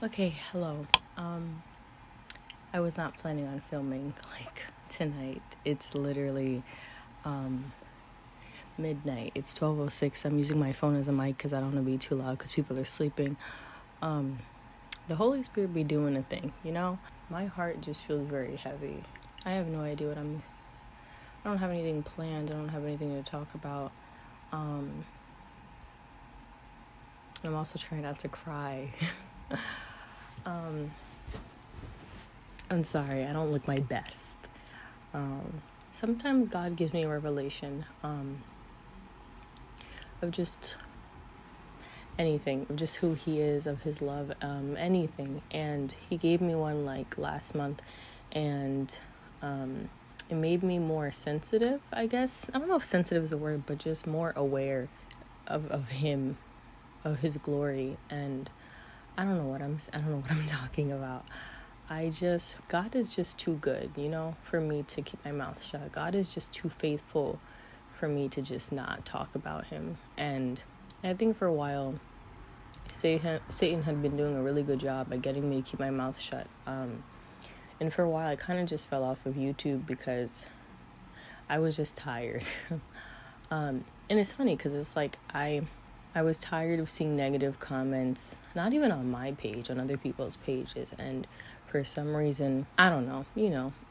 Okay, hello. I was not planning on filming tonight. It's literally midnight. It's 12:06. I'm using my phone as a mic because I don't want to be too loud because people are sleeping. The Holy Spirit be doing a thing, you know? My heart just feels very heavy. I have no idea I don't have anything planned. I don't have anything to talk about. I'm also trying not to cry. I'm sorry, I don't look my best. Sometimes God gives me a revelation of just anything, of just who he is, of his love, anything. And he gave me one last month, and it made me more sensitive, I guess. I don't know if sensitive is a word, but just more aware of him, of his glory. And I don't know what I'm talking about. God is just too good, for me to keep my mouth shut. God is just too faithful for me to just not talk about him. And I think for a while, Satan had been doing a really good job at getting me to keep my mouth shut. And for a while, I kind of just fell off of YouTube because I was just tired. And it's funny because it's I was tired of seeing negative comments, not even on my page, on other people's pages. And for some reason, I don't know,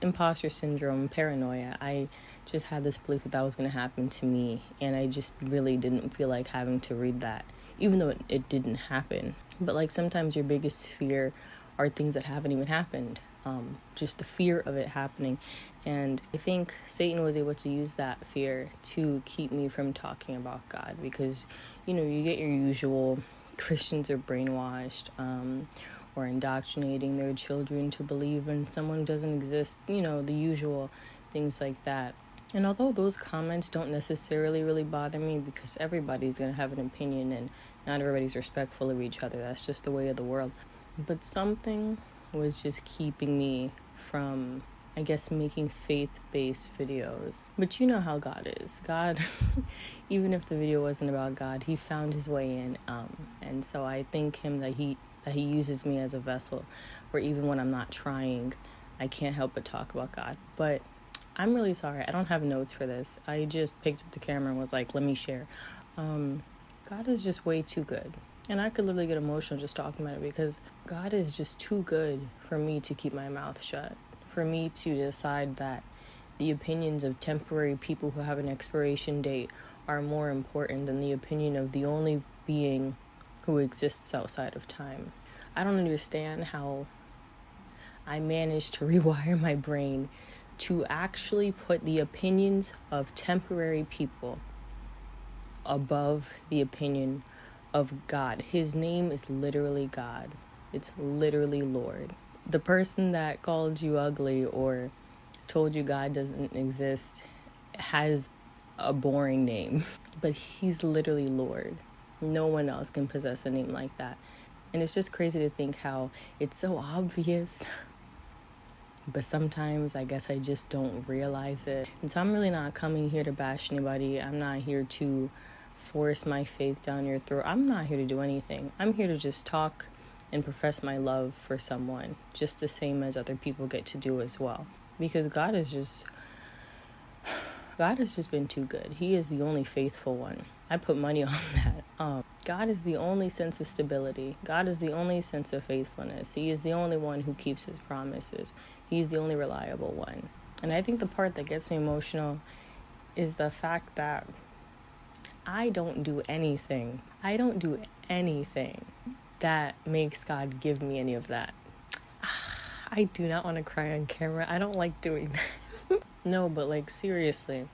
imposter syndrome, paranoia. I just had this belief that was going to happen to me. And I just really didn't feel like having to read that, even though it didn't happen. But sometimes your biggest fear are things that haven't even happened. Just the fear of it happening. And I think Satan was able to use that fear to keep me from talking about God, because you get your usual Christians are brainwashed or indoctrinating their children to believe in someone who doesn't exist, the usual things like that. And although those comments don't necessarily really bother me, because everybody's going to have an opinion and not everybody's respectful of each other, that's just the way of the world, but something was just keeping me from, I guess, making faith-based videos. But you know how God is. God, even if the video wasn't about God, he found his way in. And so I thank him that he uses me as a vessel, where even when I'm not trying, I can't help but talk about God. But I'm really sorry. I don't have notes for this. I just picked up the camera and was like, let me share. God is just way too good. And I could literally get emotional just talking about it, because God is just too good for me to keep my mouth shut, for me to decide that the opinions of temporary people who have an expiration date are more important than the opinion of the only being who exists outside of time. I don't understand how I managed to rewire my brain to actually put the opinions of temporary people above the opinion of God. His name is literally God. It's literally Lord. The person that called you ugly or told you God doesn't exist has a boring name, but he's literally Lord. No one else can possess a name like that. And it's just crazy to think how it's so obvious, but sometimes I guess I just don't realize it. And so I'm really not coming here to bash anybody. I'm not here to force my faith down your throat. I'm not here to do anything. I'm here to just talk and profess my love for someone, just the same as other people get to do as well. Because God has just been too good. He is the only faithful one. I put money on that. God is the only sense of stability. God is the only sense of faithfulness. He is the only one who keeps his promises. He's the only reliable one. And I think the part that gets me emotional is the fact that I don't do anything that makes God give me any of that. I do not want to cry on camera. I don't like doing that. No, but seriously.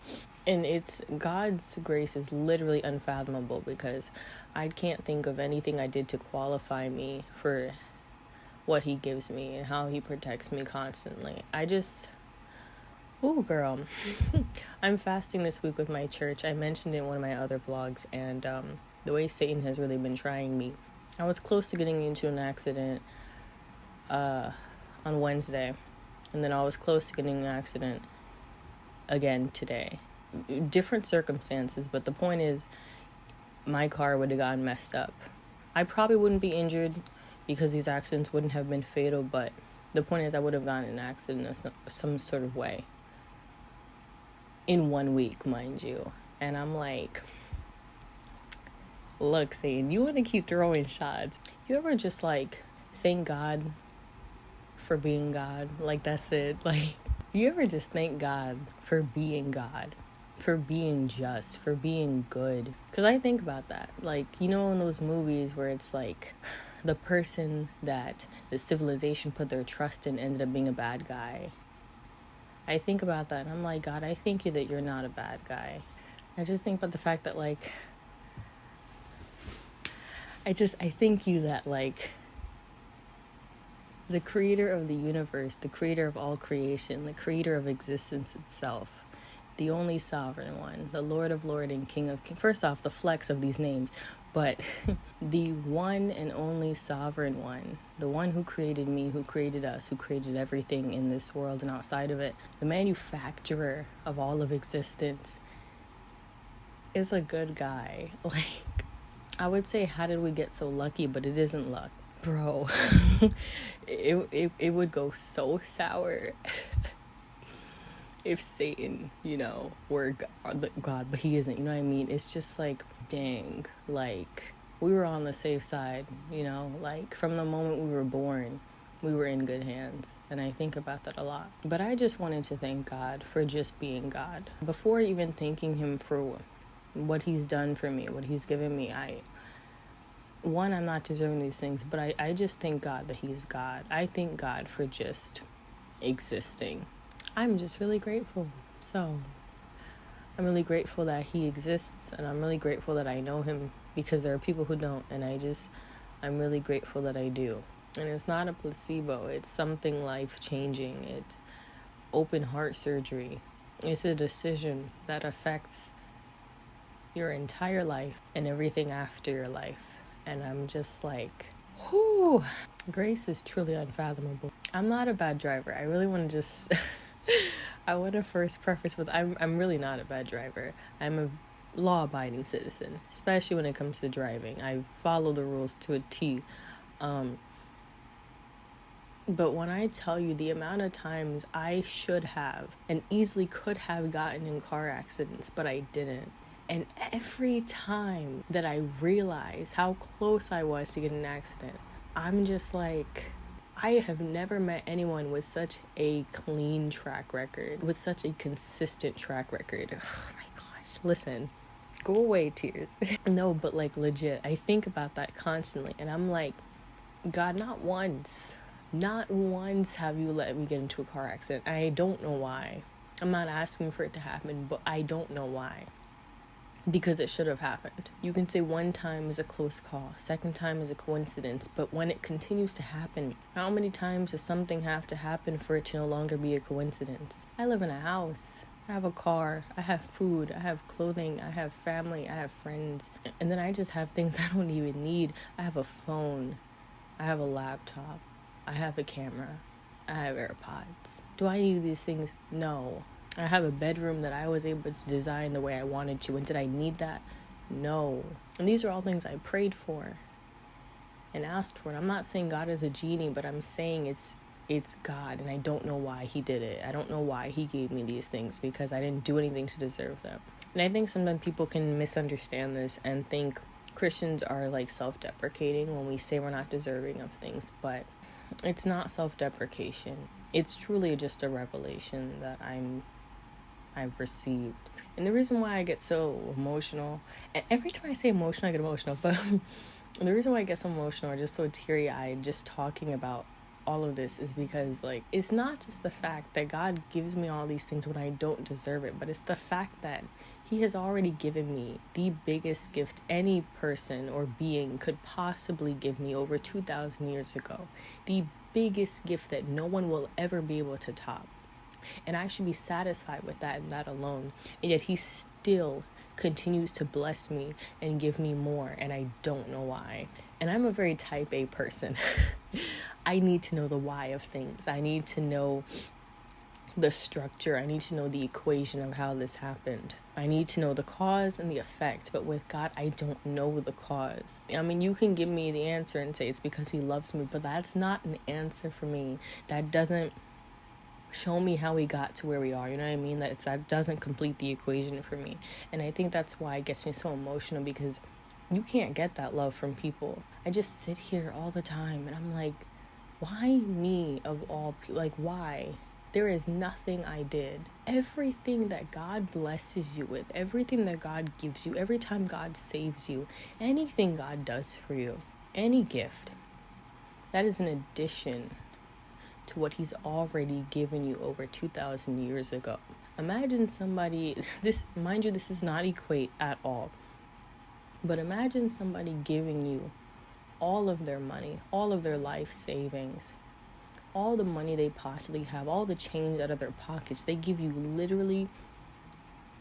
And it's God's grace is literally unfathomable, because I can't think of anything I did to qualify me for what he gives me and how he protects me constantly. Girl. I'm fasting this week with my church. I mentioned it in one of my other vlogs, and the way Satan has really been trying me. I was close to getting into an accident on Wednesday, and then I was close to getting in an accident again today. Different circumstances, but the point is my car would have gotten messed up. I probably wouldn't be injured because these accidents wouldn't have been fatal, but the point is I would have gotten in an accident of some sort of way in 1 week, mind you. And I'm like, look, Satan, you want to keep throwing shots. You ever just like thank God for being God? Like, that's it. Like, you ever just thank God, for being just, for being good? Because I think about that. Like, you know, in those movies where it's like the person that the civilization put their trust in ended up being a bad guy. I think about that and I'm like, God, I thank you that you're not a bad guy. I just think about the fact that like, I thank you that like the creator of the universe, the creator of all creation, the creator of existence itself, the only sovereign one, the Lord of Lords and King of Kings. First off, the flex of these names, but the one and only sovereign one, the one who created me, who created us, who created everything in this world and outside of it, the manufacturer of all of existence, is a good guy. Like, I would say, how did we get so lucky? But it isn't luck. Bro, it would go so sour if Satan, you know, were God, but he isn't, you know what I mean? It's just like, dang, like, we were on the safe side, you know, like, from the moment we were born, we were in good hands, and I think about that a lot. But I just wanted to thank God for just being God. Before even thanking him for what he's done for me, what he's given me, I'm not deserving these things, but I just thank God that he's God. I thank God for just existing. I'm just really grateful. So I'm really grateful that he exists, and I'm really grateful that I know him, because there are people who don't, and I'm really grateful that I do. And it's not a placebo. It's something life-changing. It's open heart surgery. It's a decision that affects your entire life and everything after your life. And I'm just like, whoo, grace is truly unfathomable. I'm not a bad driver. I really want to just, I want to first preface with, I'm really not a bad driver. I'm a law-abiding citizen, especially when it comes to driving. I follow the rules to a T. But when I tell you the amount of times I should have and easily could have gotten in car accidents, but I didn't. And every time that I realize how close I was to get in an accident, I'm just like, I have never met anyone with such a clean track record, with such a consistent track record. Oh my gosh, listen, go away, tears. No, but like legit, I think about that constantly. And I'm like, God, not once have you let me get into a car accident. I don't know why. I'm not asking for it to happen, but I don't know why. Because it should have happened. You can say one time is a close call, second time is a coincidence, but when it continues to happen, how many times does something have to happen for it to no longer be a coincidence? I live in a house, I have a car, I have food, I have clothing, I have family, I have friends, and then I just have things I don't even need. I have a phone, I have a laptop, I have a camera, I have AirPods. Do I need these things? No. I have a bedroom that I was able to design the way I wanted to. And did I need that? No. And these are all things I prayed for and asked for. And I'm not saying God is a genie, but I'm saying it's God. And I don't know why he did it. I don't know why he gave me these things, because I didn't do anything to deserve them. And I think sometimes people can misunderstand this and think Christians are like self-deprecating when we say we're not deserving of things. But it's not self-deprecation. It's truly just a revelation that I've received. And the reason why I get so emotional, and every time I say emotional I get emotional, but the reason why I get so emotional or just so teary-eyed just talking about all of this is because, like, it's not just the fact that God gives me all these things when I don't deserve it, but it's the fact that he has already given me the biggest gift any person or being could possibly give me over 2,000 years ago. The biggest gift that no one will ever be able to top. And I should be satisfied with that and that alone. And yet he still continues to bless me and give me more, and I don't know why. And I'm a very type A person. I need to know the why of things. I need to know the structure. I need to know the equation of how this happened. I need to know the cause and the effect. But with God, I don't know the cause. I mean, you can give me the answer and say it's because he loves me, but that's not an answer for me. That doesn't show me how we got to where we are. You know what I mean? That doesn't complete the equation for me. And I think that's why it gets me so emotional, because you can't get that love from people. I just sit here all the time and I'm like, why me of all people? Like, why? There is nothing I did. Everything that God blesses you with, everything that God gives you, every time God saves you, anything God does for you, any gift, that is an addition to what he's already given you over 2,000 years ago. Imagine somebody, mind you, this is not equate at all, but imagine somebody giving you all of their money, all of their life savings, all the money they possibly have, all the change out of their pockets. They give you literally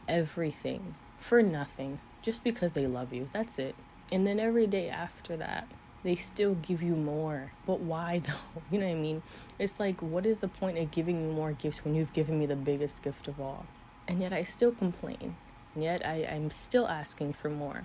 everything for nothing, just because they love you. That's it. And then every day after that, they still give you more. But why though? You know what I mean? It's like, what is the point of giving me more gifts when you've given me the biggest gift of all? And yet I still complain. And yet I'm still asking for more.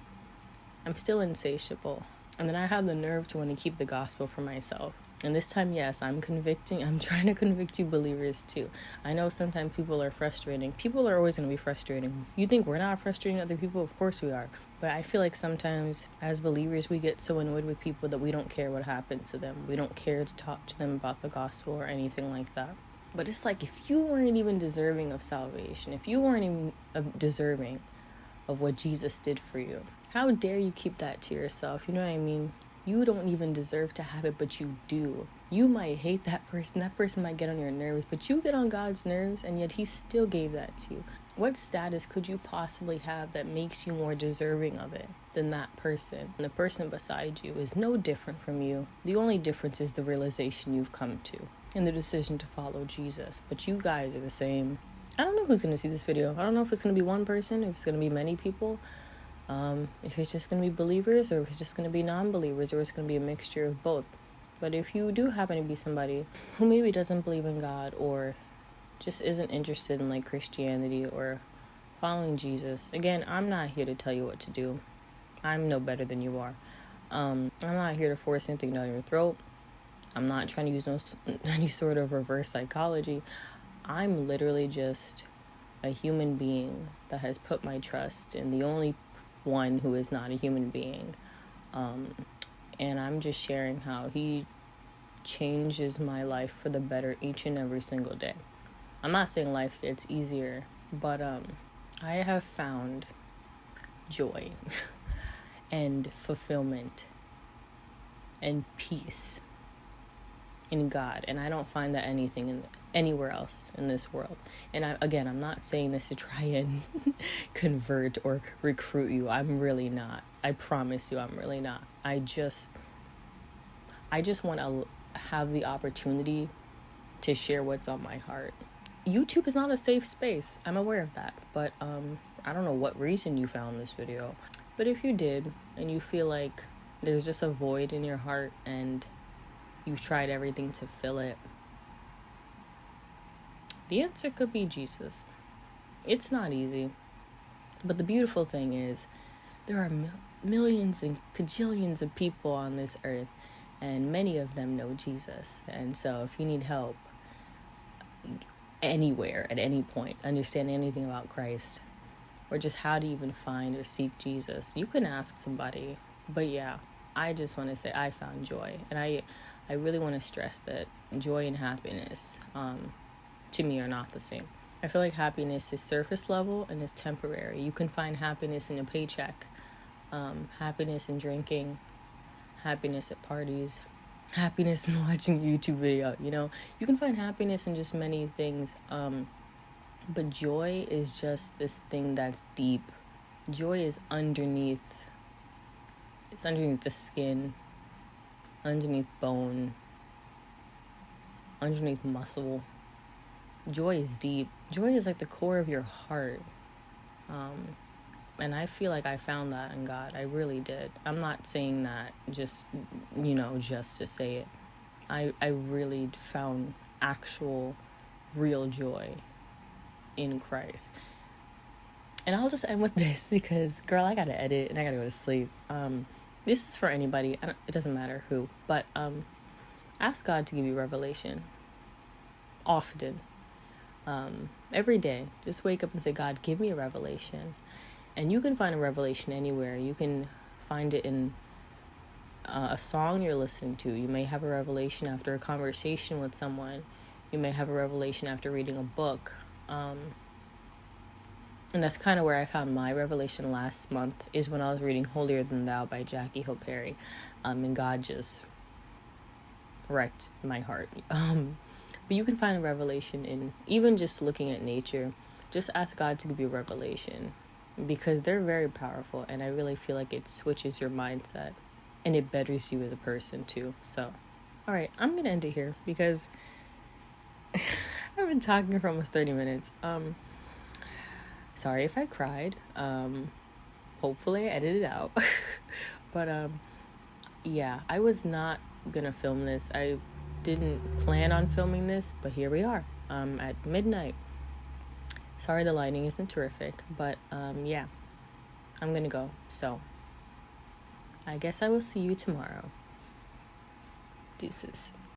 I'm still insatiable. And then I have the nerve to want to keep the gospel for myself. And this time, yes, I'm trying to convict you believers too. I know sometimes people are frustrating. People are always going to be frustrating. You think we're not frustrating other people? Of course we are. But I feel like sometimes as believers, we get so annoyed with people that we don't care what happened to them. We don't care to talk to them about the gospel or anything like that. But it's like, if you weren't even deserving of salvation, if you weren't even deserving of what Jesus did for you, how dare you keep that to yourself? You know what I mean? You don't even deserve to have it, but you do. You might hate that person. That person might get on your nerves, but you get on God's nerves, and yet he still gave that to you. What status could you possibly have that makes you more deserving of it than that person? And the person beside you is no different from you. The only difference is the realization you've come to and the decision to follow Jesus. But you guys are the same. I don't know who's going to see this video. I don't know if it's going to be one person, if it's going to be many people. If it's just going to be believers, or if it's just going to be non-believers, or it's going to be a mixture of both. But if you do happen to be somebody who maybe doesn't believe in God, or just isn't interested in like Christianity or following Jesus, again, I'm not here to tell you what to do. I'm no better than you are. I'm not here to force anything down your throat. I'm not trying to use any sort of reverse psychology. I'm literally just a human being that has put my trust in the only one who is not a human being, and I'm just sharing how he changes my life for the better each and every single day. I'm not saying life gets easier, but I have found joy and fulfillment and peace in God, and I don't find that anywhere else in this world. And I'm not saying this to try and convert or recruit you. I'm really not. I promise you, I'm really not. I just want to have the opportunity to share what's on my heart. YouTube is not a safe space. I'm aware of that, but I don't know what reason you found this video. But if you did, and you feel like there's just a void in your heart and you've tried everything to fill it, the answer could be Jesus. It's not easy, but the beautiful thing is there are millions and cajillions of people on this earth, and many of them know Jesus. And so if you need help anywhere, at any point, understanding anything about Christ, or just how to even find or seek Jesus, you can ask somebody. But yeah, I just want to say I found joy, and I really want to stress that joy and happiness to me are not the same. I feel like happiness is surface level and is temporary. You can find happiness in a paycheck, happiness in drinking, happiness at parties, happiness in watching a YouTube video. You know, you can find happiness in just many things, but joy is just this thing that's deep. Joy is underneath. It's underneath the skin, underneath bone, underneath muscle. Joy is deep. Joy is like the core of your heart. And I feel like I found that in God. I really did. I'm not saying that just to say it. I really found actual real joy in Christ. And I'll just end with this because, girl, I gotta edit and I gotta go to sleep. This is for anybody. It doesn't matter who, but ask God to give you revelation often. Every day, just wake up and say, God, give me a revelation. And you can find a revelation anywhere. You can find it in a song you're listening to. You may have a revelation after a conversation with someone. You may have a revelation after reading a book. And that's kind of where I found my revelation last month, is when I was reading Holier Than Thou by Jackie Hill Perry. And God just wrecked my heart. But you can find a revelation in even just looking at nature. Just ask God to give you a revelation, because they're very powerful, and I really feel like it switches your mindset and it betters you as a person too. So, all right, I'm going to end it here because I've been talking for almost 30 minutes. Sorry if I cried. Hopefully I edited it out. But yeah, I was not going to film this. I didn't plan on filming this, but here we are at midnight. Sorry the lighting isn't terrific, but yeah, I'm going to go. So I guess I will see you tomorrow. Deuces.